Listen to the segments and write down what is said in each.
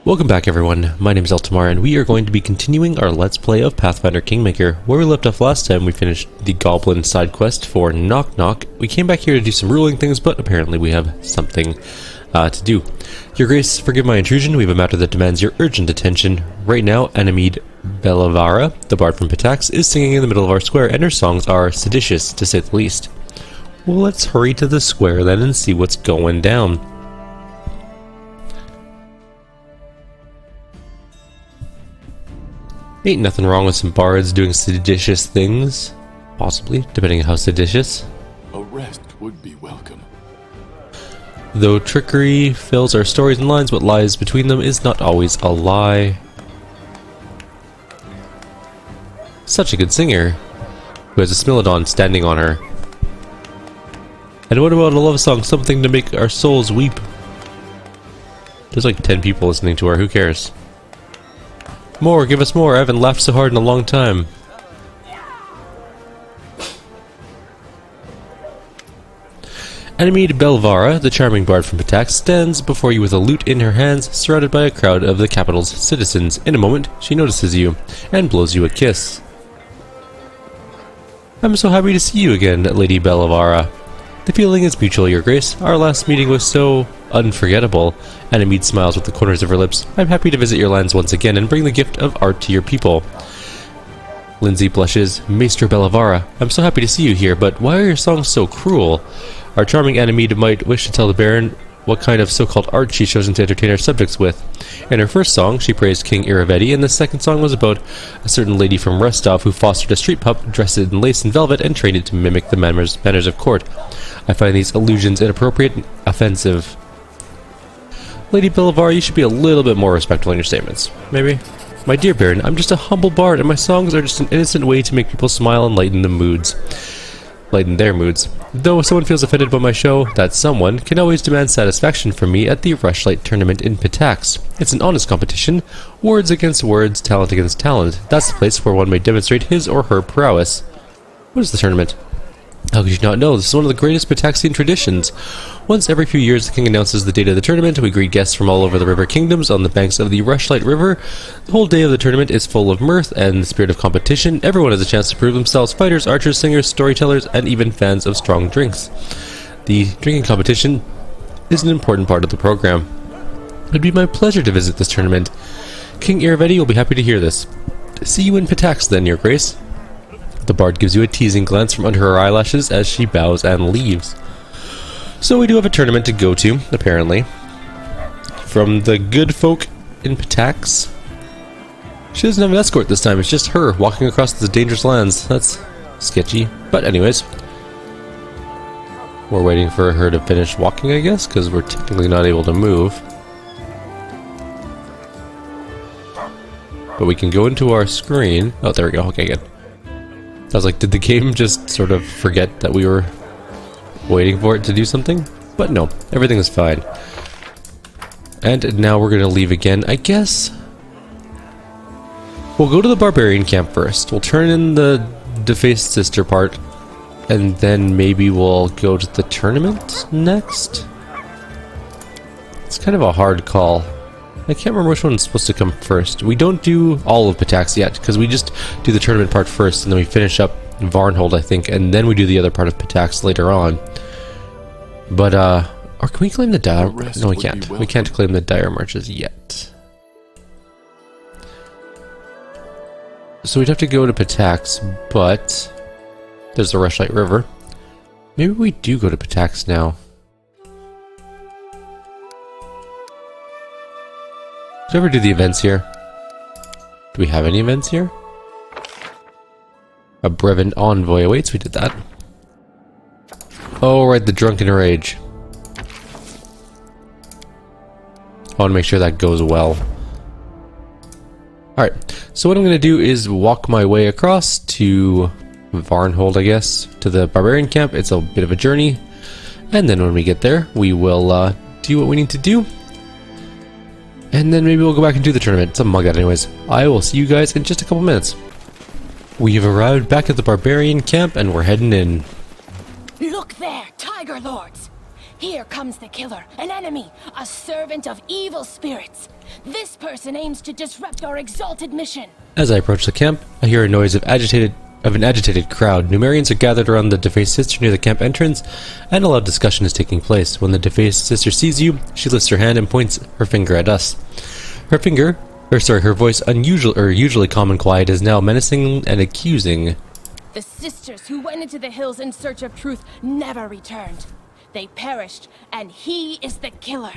Welcome back everyone, my name is Eltimar and we are going to be continuing our Let's Play of Pathfinder Kingmaker. Where we left off last time we finished the Goblin side quest for Knock Knock. We came back here to do some ruling things, but apparently we have something to do. Your Grace, forgive my intrusion, we have a matter that demands your urgent attention. Right now, Enemid Belavara, the bard from Pitax, is singing in the middle of our square and her songs are seditious, to say the least. Well, let's hurry to the square then and see what's going down. Ain't nothing wrong with some bards doing seditious things. Possibly, depending on how seditious. A rest would be welcome. Though trickery fills our stories and lines, what lies between them is not always a lie. Such a good singer, who has a Smilodon standing on her. And what about a love song, something to make our souls weep? There's like 10 people listening to her, who cares? More, give us more, I haven't laughed so hard in a long time. Enemid Belvara, the charming bard from Pitax, stands before you with a lute in her hands, surrounded by a crowd of the capital's citizens. In a moment, she notices you, and blows you a kiss. I'm so happy to see you again, Lady Belvara. The feeling is mutual, Your Grace. Our last meeting was so unforgettable. Enemid smiles with the corners of her lips. I'm happy to visit your lands once again and bring the gift of art to your people. Lindsay blushes. Maester Bellavara, I'm so happy to see you here, but why are your songs so cruel? Our charming Enemid might wish to tell the Baron what kind of so-called art she's chosen to entertain her subjects with. In her first song, she praised King Iravetti, and the second song was about a certain lady from Restov who fostered a street pup, dressed it in lace and velvet, and trained it to mimic the manners of court. I find these allusions inappropriate and offensive. Lady Bellavara, you should be a little bit more respectful in your statements. Maybe? My dear Baron, I'm just a humble bard, and my songs are just an innocent way to make people smile and lighten their moods. Though if someone feels offended by my show, that someone can always demand satisfaction from me at the Rushlight tournament in Pitax. It's an honest competition, words against words, talent against talent. That's the place where one may demonstrate his or her prowess. What is the tournament? How could you not know? This is one of the greatest Pitaxian traditions. Once every few years, the king announces the date of the tournament. We greet guests from all over the river kingdoms on the banks of the Rushlight River. The whole day of the tournament is full of mirth and the spirit of competition. Everyone has a chance to prove themselves: fighters, archers, singers, storytellers, and even fans of strong drinks. The drinking competition is an important part of the program. It would be my pleasure to visit this tournament. King Iravetti will be happy to hear this. See you in Pitax then, Your Grace. The bard gives you a teasing glance from under her eyelashes as she bows and leaves. So we do have a tournament to go to, apparently. From the good folk in Pitax. She doesn't have an escort this time, it's just her walking across the dangerous lands. That's sketchy. But anyways, we're waiting for her to finish walking, I guess, because we're technically not able to move. But we can go into our screen. Oh, there we go. Okay, good. I was like, did the game just sort of forget that we were waiting for it to do something? But no, everything is fine. And now we're going to leave again, I guess. We'll go to the barbarian camp first. We'll turn in the defaced sister part, and then maybe we'll go to the tournament next? It's kind of a hard call. I can't remember which one's supposed to come first. We don't do all of Pitax yet, because we just do the tournament part first, and then we finish up Varnhold, I think, and then we do the other part of Pitax later on. But, or can we claim the dire... No, we can't. We can't claim the dire marches yet. So we'd have to go to Pitax, but there's the Rushlight River. Maybe we do go to Pitax now. Did we ever do the events here? Do we have any events here? A Brevin envoy awaits, we did that. Oh, right, the drunken rage. I want to make sure that goes well. Alright, so what I'm going to do is walk my way across to Varnhold, I guess, to the barbarian camp. It's a bit of a journey. And then when we get there, we will do what we need to do. And then maybe we'll go back and do the tournament. Something like that anyways. I will see you guys in just a couple minutes. We have arrived back at the barbarian camp and we're heading in. Look there, Tiger Lords! Here comes the killer, an enemy, a servant of evil spirits. This person aims to disrupt our exalted mission. As I approach the camp, I hear a noise of an agitated crowd. Numerians are gathered around the defaced sister near the camp entrance, and a loud discussion is taking place. When the defaced sister sees you, she lifts her hand and points her finger at us. Her voice, usually calm and quiet, is now menacing and accusing. The sisters who went into the hills in search of truth never returned. They perished, and he is the killer.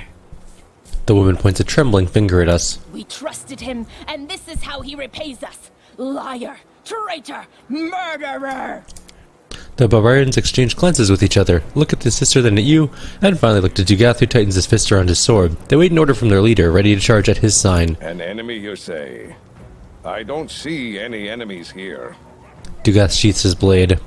The woman points a trembling finger at us. We trusted him, and this is how he repays us. Liar, traitor, murderer! The barbarians exchange glances with each other, look at the sister, then at you, and finally look to Dugath, who tightens his fist around his sword. They wait an order from their leader, ready to charge at his sign. An enemy, you say? I don't see any enemies here. Dugath sheaths his blade.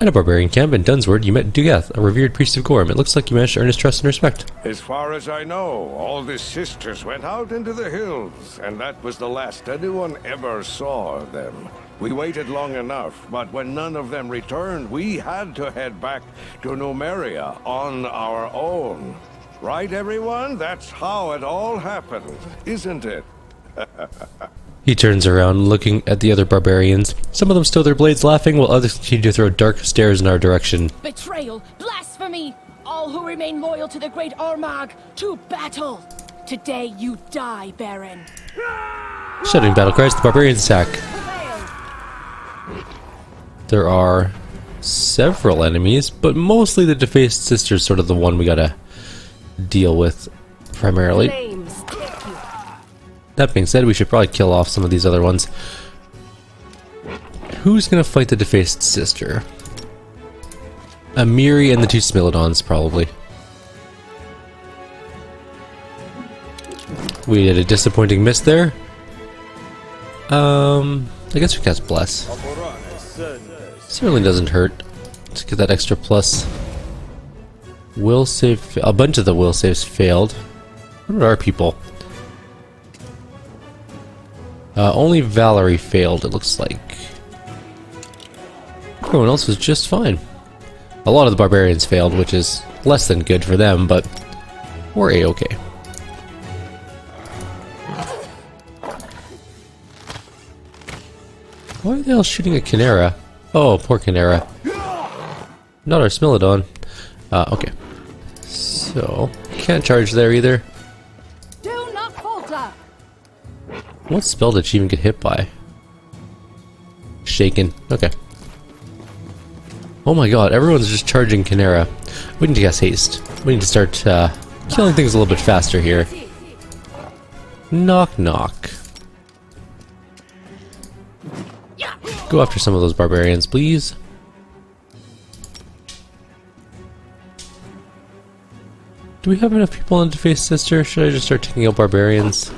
At a barbarian camp in Dunsword, you met Dugath, a revered priest of Gorm. It looks like you managed to earn his trust and respect. As far as I know, all the sisters went out into the hills, and that was the last anyone ever saw of them. We waited long enough, but when none of them returned, we had to head back to Numeria on our own. Right, everyone? That's how it all happened, isn't it? He turns around, looking at the other barbarians. Some of them stow their blades, laughing, while others continue to throw dark stares in our direction. Betrayal, blasphemy! All who remain loyal to the great Armagh, to battle! Today you die, Baron. Shouting battle cries, the barbarians attack. There are several enemies, but mostly the defaced sister is sort of the one we gotta deal with primarily. That being said, we should probably kill off some of these other ones. Who's gonna fight the defaced sister? Amiri and the two Smilodons, probably. We did a disappointing miss there. I guess we cast Bless. Certainly doesn't hurt to get that extra plus. Will save. A bunch of the will saves failed. What are our people? Only Valerie failed, it looks like. Everyone else was just fine. A lot of the barbarians failed, which is less than good for them, but we're a-okay. Why are they all shooting at Kinera? Oh, poor Kinera. Not our Smilodon. Okay. So, can't charge there either. Do not falter! What spell did she even get hit by? Shaken. Okay. Oh my god, everyone's just charging Kinera. We need to cast haste. We need to start killing things a little bit faster here. Knock knock. Go after some of those barbarians, please. Do we have enough people in Defaced Sister? Should I just start taking out barbarians?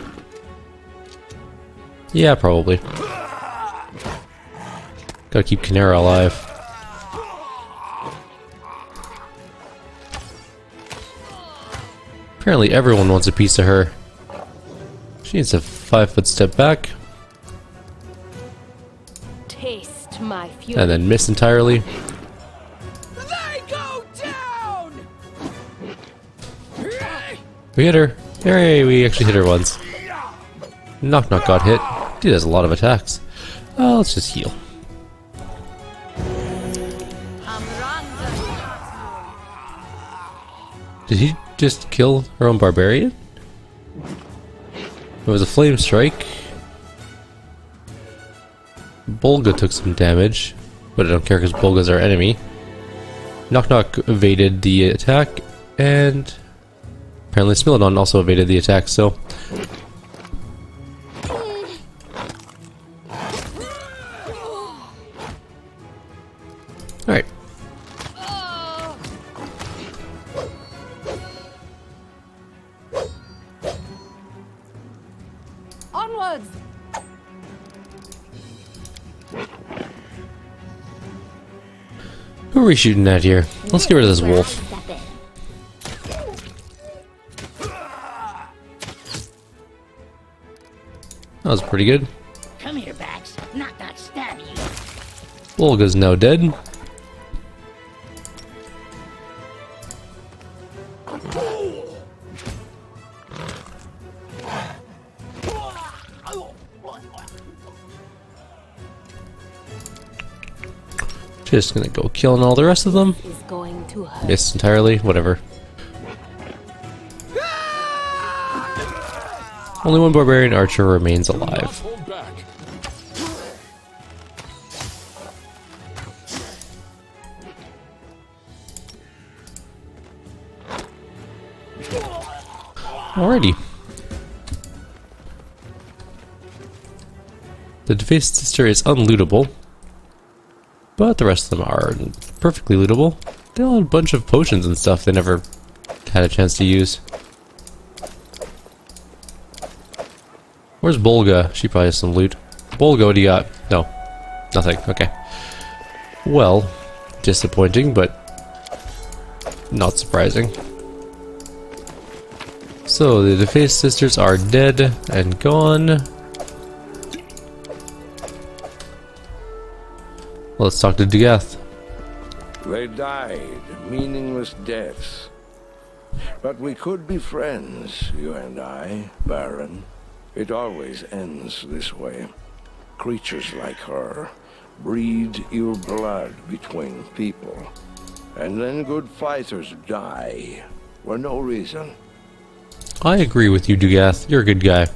Yeah, probably. Gotta keep Kinera alive. Apparently everyone wants a piece of her. She needs a 5-foot step back. Taste my fury. And then miss entirely. They go down! We hit her. Hooray, we actually hit her once. Knock Knock got hit. Dude has a lot of attacks. Let's just heal. Did he just kill her own barbarian? It was a flame strike. Bolga took some damage, but I don't care because Bolga's our enemy. Knock Knock evaded the attack, and apparently Smilodon also evaded the attack, so... Alright. Onwards! Who are we shooting at here? Let's get rid of this wolf. That was pretty good. Come here, Bax. Knock Knock stab you. Bolga's now dead. Just gonna go killing all the rest of them. Is going to hurt. Missed entirely, whatever. Only one barbarian archer remains alive. Hold back. Alrighty. The defaced sister is unlootable, but the rest of them are perfectly lootable. They all had a bunch of potions and stuff they never had a chance to use. Where's Bolga? She probably has some loot. Bolga, what do you got? No. Nothing. Okay. Well, disappointing, but not surprising. So, the defaced sisters are dead and gone. Let's talk to Dugath. They died meaningless deaths. But we could be friends, you and I, Baron. It always ends this way. Creatures like her breed ill blood between people. And then good fighters die for no reason. I agree with you, Dugath. You're a good guy.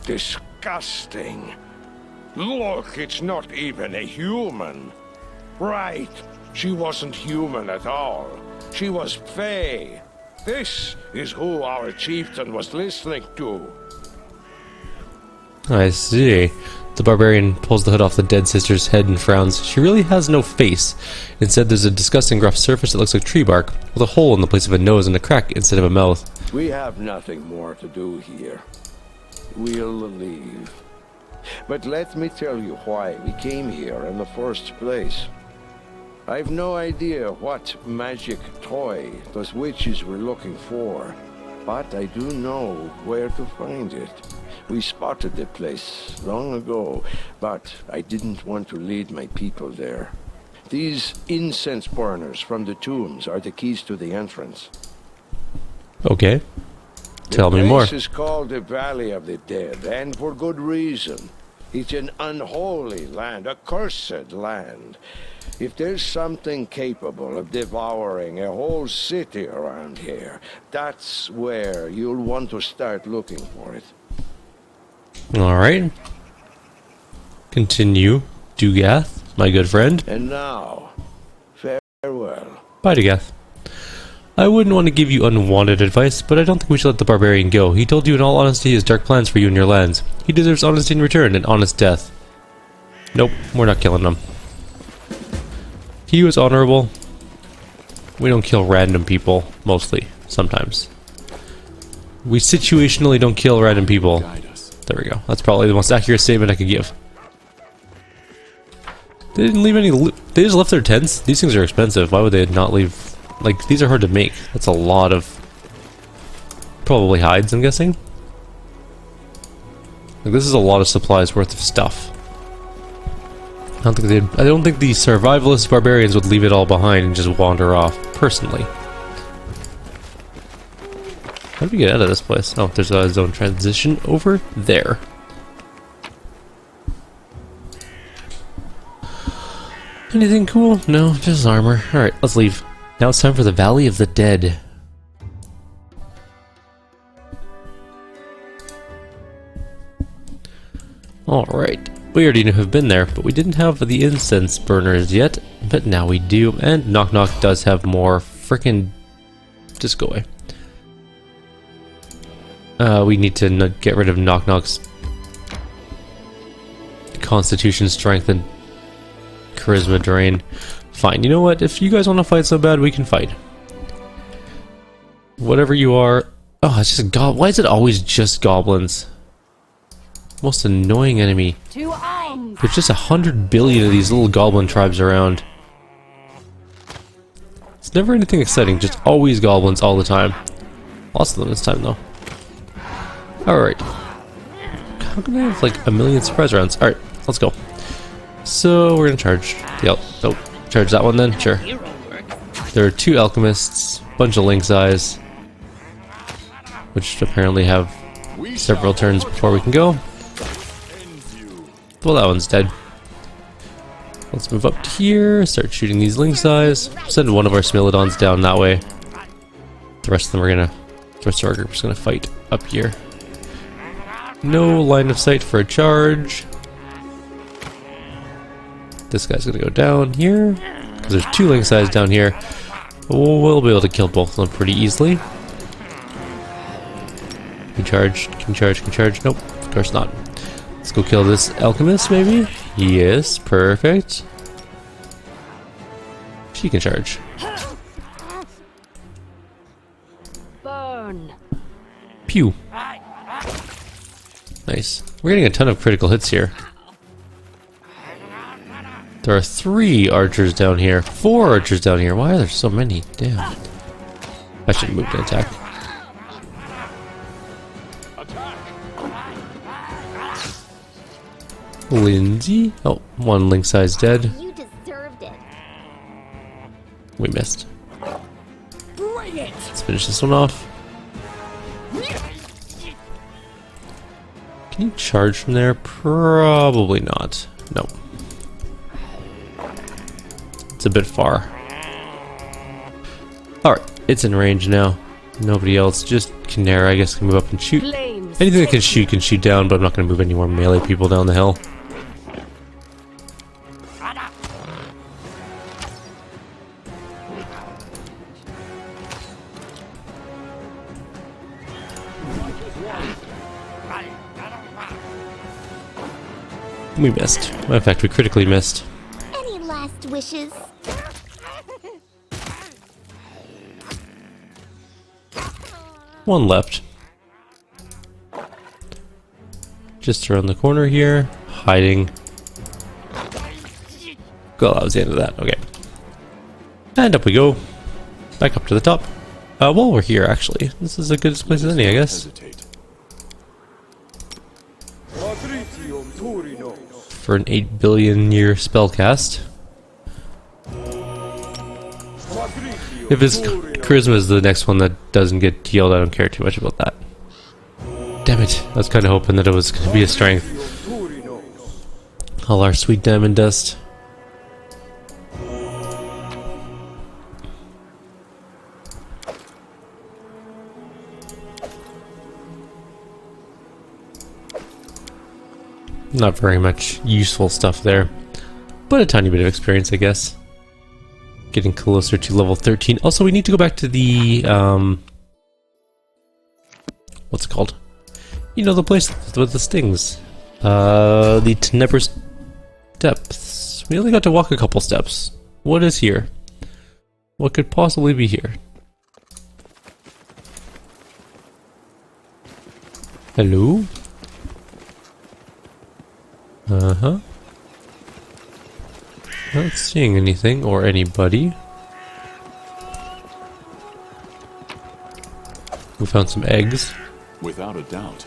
Disgusting. Look, it's not even a human. Right, she wasn't human at all. She was Fey. This is who our chieftain was listening to. I see. The barbarian pulls the hood off the dead sister's head and frowns. She really has no face. Instead, there's a disgusting rough surface that looks like tree bark, with a hole in the place of a nose and a crack instead of a mouth. We have nothing more to do here. We'll leave. But let me tell you why we came here in the first place. I've no idea what magic toy those witches were looking for, but I do know where to find it. We spotted the place long ago, but I didn't want to lead my people there. These incense burners from the tombs are the keys to the entrance. Okay. Tell me more. This is called the Valley of the Dead, and for good reason. It's an unholy land, a cursed land. If there's something capable of devouring a whole city around here, that's where you'll want to start looking for it. Alright. Continue, Dugath, my good friend. And now, farewell. Bye, Dugath. I wouldn't want to give you unwanted advice, but I don't think we should let the barbarian go. He told you in all honesty he has dark plans for you and your lands. He deserves honesty in return, and honest death. Nope, we're not killing him. He was honorable. We don't kill random people, mostly, sometimes. We situationally don't kill random people. Guide us. There we go. That's probably the most accurate statement I could give. They didn't leave any loot. They just left their tents. These things are expensive. Why would they not leave? Like, these are hard to make. That's a lot of... probably hides, I'm guessing. Like, this is a lot of supplies worth of stuff. I don't think the survivalist barbarians would leave it all behind and just wander off, personally. How do we get out of this place? Oh, there's a zone transition over there. Anything cool? No, just armor. Alright, let's leave. Now it's time for the Valley of the Dead. Alright. We already have been there, but we didn't have the incense burners yet. But now we do. And Knock Knock does have more frickin'... Just go away. We need to get rid of Knock Knock's Constitution, Strength, and Charisma drain. Fine, you know what? If you guys want to fight so bad, we can fight. Whatever you are... Oh, it's just why is it always just goblins? Most annoying enemy. To arms! There's just 100 billion of these little goblin tribes around. It's never anything exciting, just always goblins all the time. Lots of them this time, though. Alright. How can I have like a million surprise rounds? Alright, let's go. So, we're gonna charge. Yep, nope. Charge that one then? Sure. There are 2 alchemists, bunch of lynx eyes, which apparently have several turns before we can go. Well, that one's dead. Let's move up to here, start shooting these lynx eyes. Send one of our Smilodons down that way. The rest of them are gonna, the rest of our group is gonna fight up here. No line of sight for a charge. This guy's gonna go down here, because there's two lynx eyes down here. We'll be able to kill both of them pretty easily. Can charge, can charge, can charge. Nope, of course not. Let's go kill this alchemist, maybe? Yes, perfect. She can charge. Burn. Pew. Nice. We're getting a ton of critical hits here. There are 3 archers down here. 4 archers down here. Why are there so many? Damn. I should move to attack. Lindsay? Oh, one lynx eye's dead. You deserved it. We missed. Bring it. Let's finish this one off. Can you charge from there? Probably not. No. It's a bit far. Alright, it's in range now. Nobody else, just Kyrieru, I guess, can move up and shoot. Flames. Anything that can shoot down, but I'm not going to move any more melee people down the hill. We missed. In fact, we critically missed. Any last wishes? One left. Just around the corner here, hiding. Well, that was the end of that. Okay. And up we go. Back up to the top. While we're here, actually, this is a good place as any, I guess. Hesitate. For an 8 billion year spellcast. If his charisma is the next one that doesn't get healed, I don't care too much about that. Damn it, I was kind of hoping that it was going to be a strength. All our sweet diamond dust. Not very much useful stuff there, but a tiny bit of experience, I guess. Getting closer to level 13. Also, we need to go back to the, what's it called? You know, the place with the stings. The Tenebris Depths. We only got to walk a couple steps. What is here? What could possibly be here? Hello? Uh-huh. Not seeing anything or anybody. We found some eggs. Without a doubt.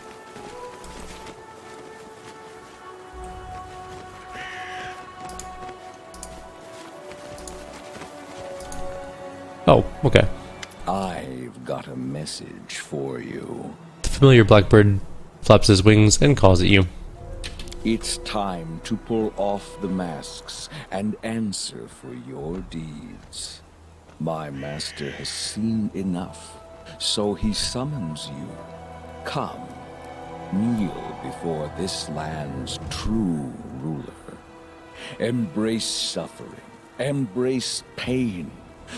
Oh, okay. I've got a message for you. The familiar blackbird flaps his wings and calls at you. It's time to pull off the masks and answer for your deeds. My master has seen enough, so he summons you. Come, kneel before this land's true ruler. Embrace suffering, embrace pain.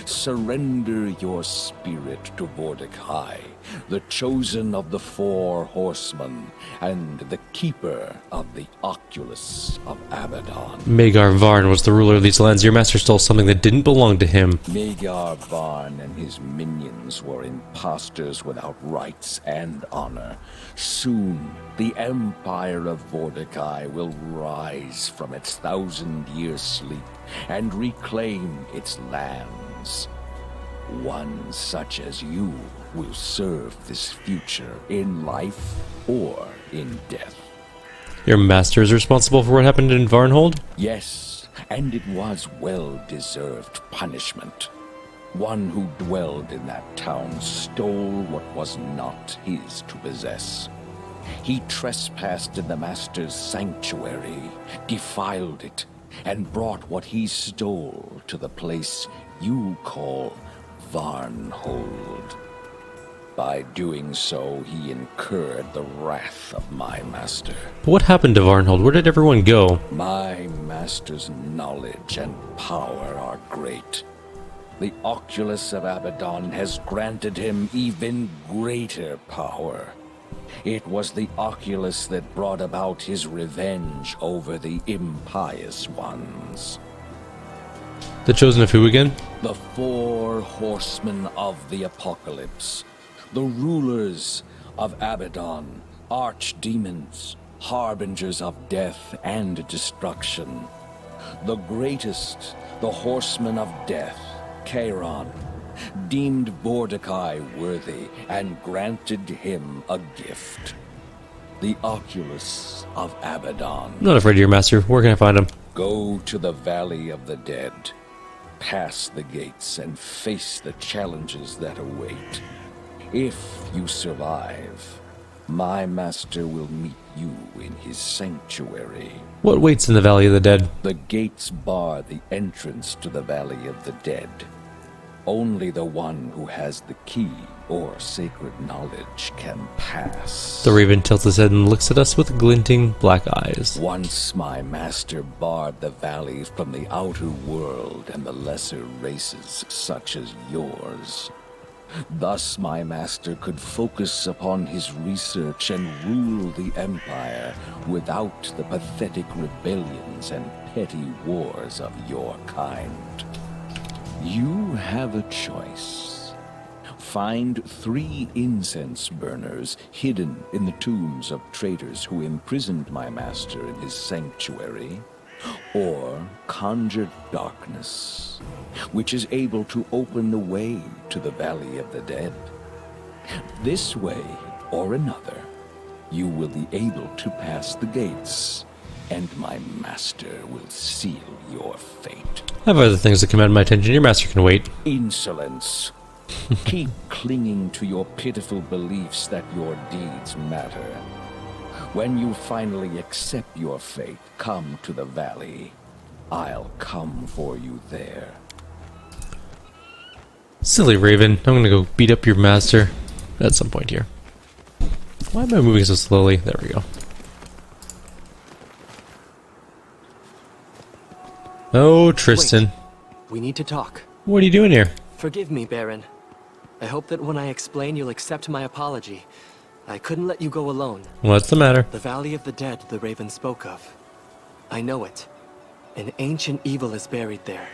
Surrender your spirit to Vortikai, the chosen of the 4 horsemen, and the keeper of the Oculus of Abaddon. Magar Varn was the ruler of these lands. Your master stole something that didn't belong to him. Magar Varn and his minions were impostors without rights and honor. Soon, the Empire of Vortikai will rise from its 1,000-year sleep and reclaim its lands. One such as you will serve this future in life or in death. Your master is responsible for what happened in Varnhold? Yes, and it was well-deserved punishment. One who dwelled in that town stole what was not his to possess. He trespassed in the Master's sanctuary, defiled it, and brought what he stole to the place you call Varnhold. By doing so, he incurred the wrath of my master. But what happened to Varnhold? Where did everyone go? My master's knowledge and power are great. The Oculus of Abaddon has granted him even greater power. It was the Oculus that brought about his revenge over the impious ones. The Chosen of who again? The four horsemen of the apocalypse. The rulers of Abaddon, archdemons, harbingers of death and destruction. The greatest, the horseman of death, Charon, deemed Mordecai worthy and granted him a gift. The Oculus of Abaddon. I'm not afraid of your master. Where can I find him? Go to the Valley of the Dead. Pass the gates and face the challenges that await. If you survive, my master will meet you in his sanctuary. What waits in the Valley of the Dead? The gates bar the entrance to the Valley of the Dead. Only the one who has the key or sacred knowledge can pass. The Raven tilts his head and looks at us with glinting black eyes. Once my master barred the valley from the outer world and the lesser races such as yours. Thus my master could focus upon his research and rule the Empire without the pathetic rebellions and petty wars of your kind. You have a choice. Find 3 incense burners hidden in the tombs of traitors who imprisoned my master in his sanctuary, or conjure darkness, which is able to open the way to the Valley of the Dead. This way or another, you will be able to pass the gates, and my master will seal your fate. I have other things that command my attention. Your master can wait. Insolence. Keep clinging to your pitiful beliefs that your deeds matter. When you finally accept your fate, come to the valley. I'll come for you there. Silly Raven. I'm gonna go beat up your master at some point here. Why am I moving so slowly? There we go. Oh, Tristan. Wait. We need to talk. What are you doing here? Forgive me, Baron. I hope that when I explain, you'll accept my apology. I couldn't let you go alone. What's the matter? The Valley of the Dead the Raven spoke of. I know it. An ancient evil is buried there,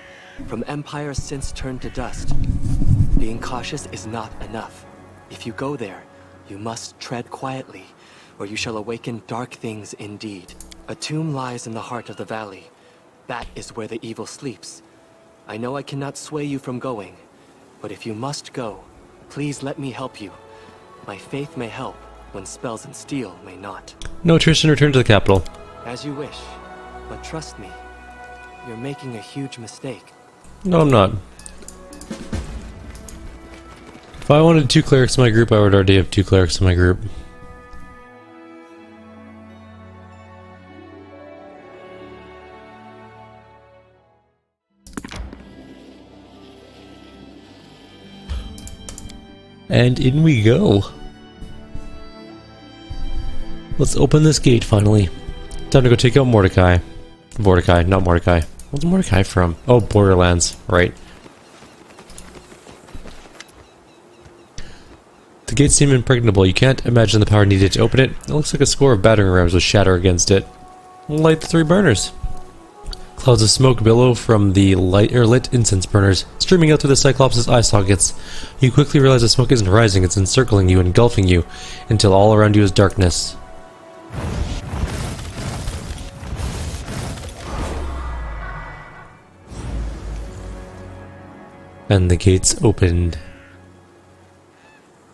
from empires since turned to dust. Being cautious is not enough. If you go there, you must tread quietly, or you shall awaken dark things indeed. A tomb lies in the heart of the valley. That is where the evil sleeps. I know I cannot sway you from going, but if you must go, please let me help you. My faith may help, when spells and steel may not. No, Tristan, return to the capital. As you wish, but trust me, you're making a huge mistake. No, I'm not. If I wanted 2 clerics in my group, I would already have 2 clerics in my group. And in we go. Let's open this gate finally. Time to go take out Mordecai. Mordecai, not Mordecai. Where's Mordecai from? Oh, Borderlands, right. The gates seem impregnable. You can't imagine the power needed to open it. It looks like a score of battering rams with shatter against it. Light the 3 burners. Clouds of smoke billow from the lit incense burners, streaming out through the Cyclops' eye sockets. You quickly realize the smoke isn't rising, it's encircling you, engulfing you, until all around you is darkness. And the gates opened.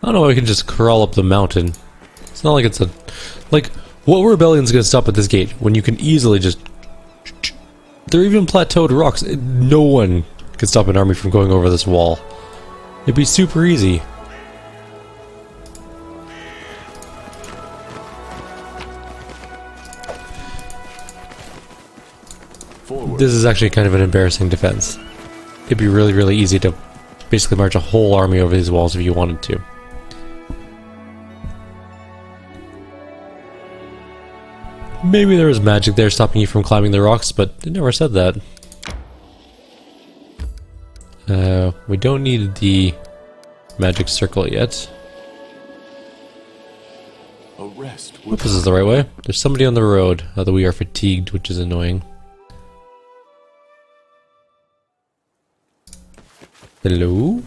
I don't know if I can just crawl up the mountain. It's not like it's a... Like, what rebellion's gonna stop at this gate when you can easily just... They're even plateaued rocks. No one can stop an army from going over this wall. It'd be super easy. forward. This is actually kind of an embarrassing defense. It'd be really, really easy to basically march a whole army over these walls if you wanted to. Maybe there was magic there stopping you from climbing the rocks, but it never said that. We don't need the magic circle yet. A rest Hope would this is the right way. There's somebody on the road, although we are fatigued, which is annoying. Hello?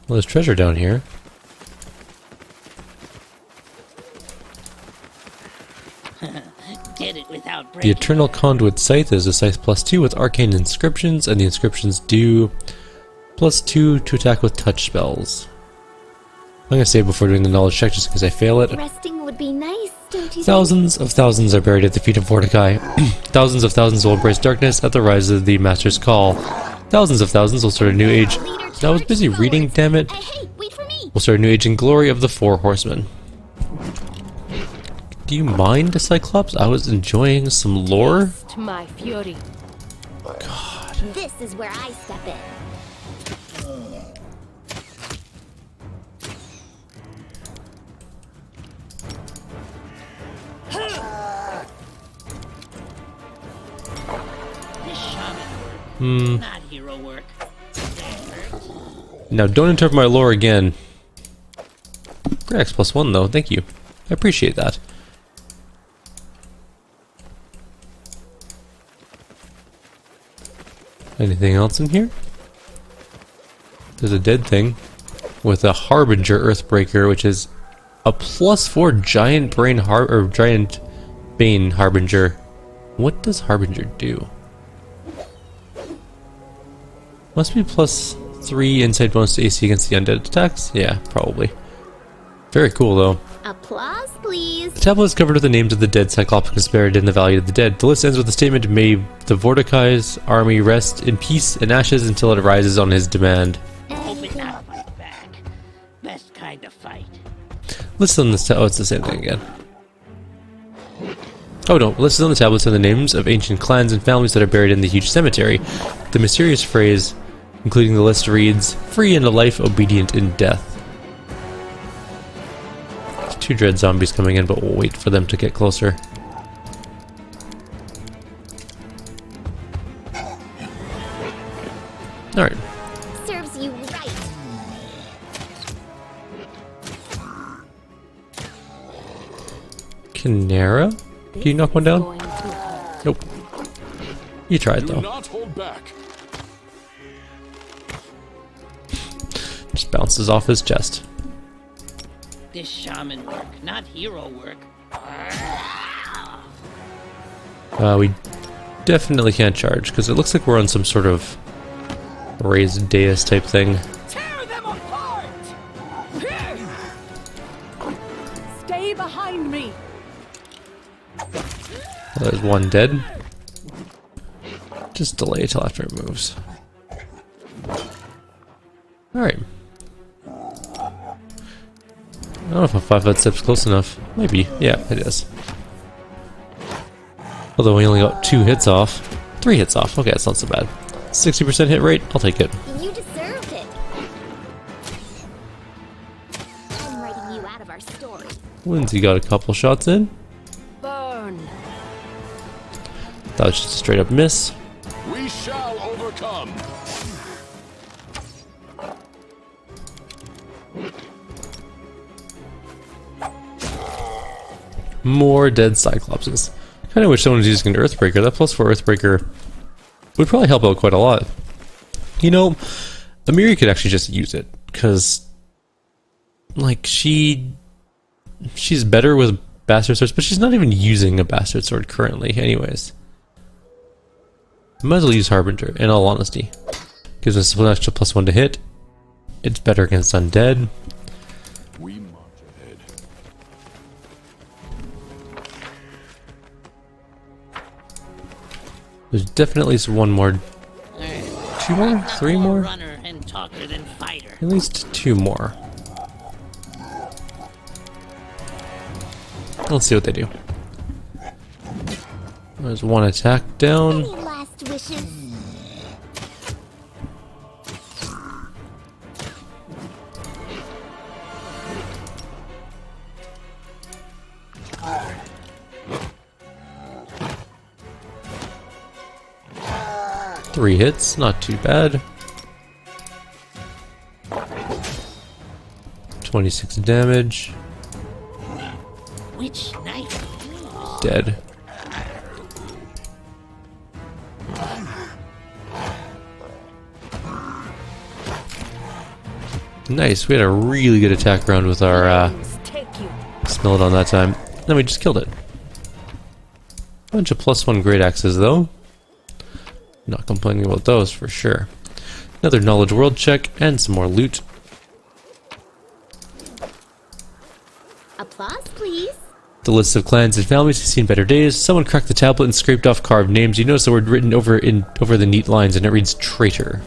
Well, there's treasure down here. Did it without The breaking. Eternal Conduit Scythe is a scythe +2 with arcane inscriptions, and the inscriptions do +2 to attack with touch spells. I'm gonna save before doing the knowledge check just in case I fail it. Resting would be nice, don't you think? Thousands of thousands are buried at the feet of Mordecai. Thousands of thousands will embrace darkness at the rise of the Master's call. Thousands of thousands will start a new age. I was busy reading, damn it. Hey, wait for me! We'll start a new age in glory of the Four Horsemen. Do you mind, Cyclops? I was enjoying some lore. To my fury. This is where I step in. This shaman work, not hero work. Now, don't interrupt my lore again. Great X +1 though, thank you. I appreciate that. Anything else in here? There's a dead thing with a Harbinger Earthbreaker, which is a +4 giant giant Bane Harbinger. What does Harbinger do? Must be +3 inside bonus to AC against the undead attacks? Yeah, probably. Very cool though. Applause, please. The tablet is covered with the names of the dead Cyclops conspired and the value of the dead. The list ends with the statement, "May the Mordecai's army rest in peace and ashes until it rises on his demand." Hope it not fight back. Best kind of fight. Listed on this oh, it's the same thing again. Oh no, listed on the tablets are the names of ancient clans and families that are buried in the huge cemetery. The mysterious phrase, including the list, reads, "Free in a life, obedient in death." There's 2 dread zombies coming in, but we'll wait for them to get closer. Alright. Serves you right. Canara? Can you knock one down? Going to hurt. Nope. You tried do though. not hold back. Just bounces off his chest. This shaman work, not hero work. We definitely can't charge, because it looks like we're on some sort of raised dais type thing. Tear them apart! Stay behind me! There's one dead. Just delay till after it moves. Alright. I don't know if a 5 footstep's close enough. Maybe. Yeah, it is. Although we only got 2 hits off. 3 hits off. Okay, that's not so bad. 60% hit rate? I'll take it. You deserved it. I'm writing you out of our story. Lindsay got a couple shots in. Burn! That was just a straight up miss. We shall overcome. More dead Cyclopses. Kinda wish someone was using an Earthbreaker. That +4 Earthbreaker would probably help out quite a lot. You know, Amiri could actually just use it, because like she's better with Bastard Swords, but she's not even using a Bastard Sword currently anyways. Might as well use Harbinger, in all honesty. Gives us an extra +1 to hit. It's better against undead. We march ahead. There's definitely one more. 2 more? Not 3 more more? runner and talker than fighter. At least 2 more. Let's see what they do. There's one attack down. Any last wishes? 3 hits, not too bad. 26 damage. Which knife? Dead. Nice, we had a really good attack round with our Take you. smell it on that time. Then we just killed it. Bunch of +1 great axes though. Not complaining about those for sure. Another knowledge world check and some more loot. Applause, please. The list of clans and families has seen better days. Someone cracked the tablet and scraped off carved names. You notice the word written over the neat lines, and it reads traitor.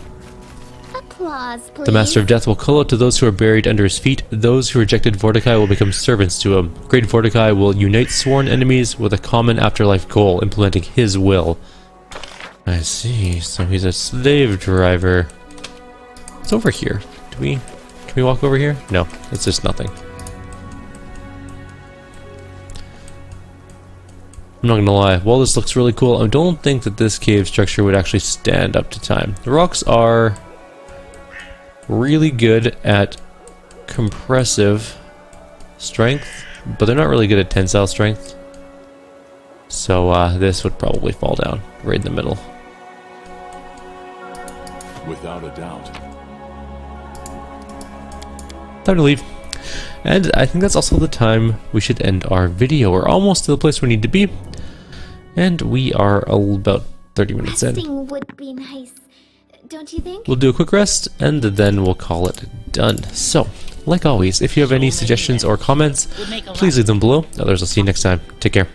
Applause, please. The Master of Death will call out to those who are buried under his feet. Those who rejected Vorticai will become servants to him. Great Vorticai will unite sworn enemies with a common afterlife goal, implementing his will. I see. So he's a slave driver. It's over here. Can we walk over here? No, it's just nothing. I'm not gonna lie, while this looks really cool, I don't think that this cave structure would actually stand up to time. The rocks are really good at compressive strength, but they're not really good at tensile strength. So this would probably fall down right in the middle. Without a doubt. Time to leave. And I think that's also the time we should end our video. We're almost to the place we need to be. And we are about 30 minutes in. Resting would be nice, don't you think? We'll do a quick rest, and then we'll call it done. So, like always, if you have any suggestions or comments, please leave them below. Others, I'll see you next time. Take care.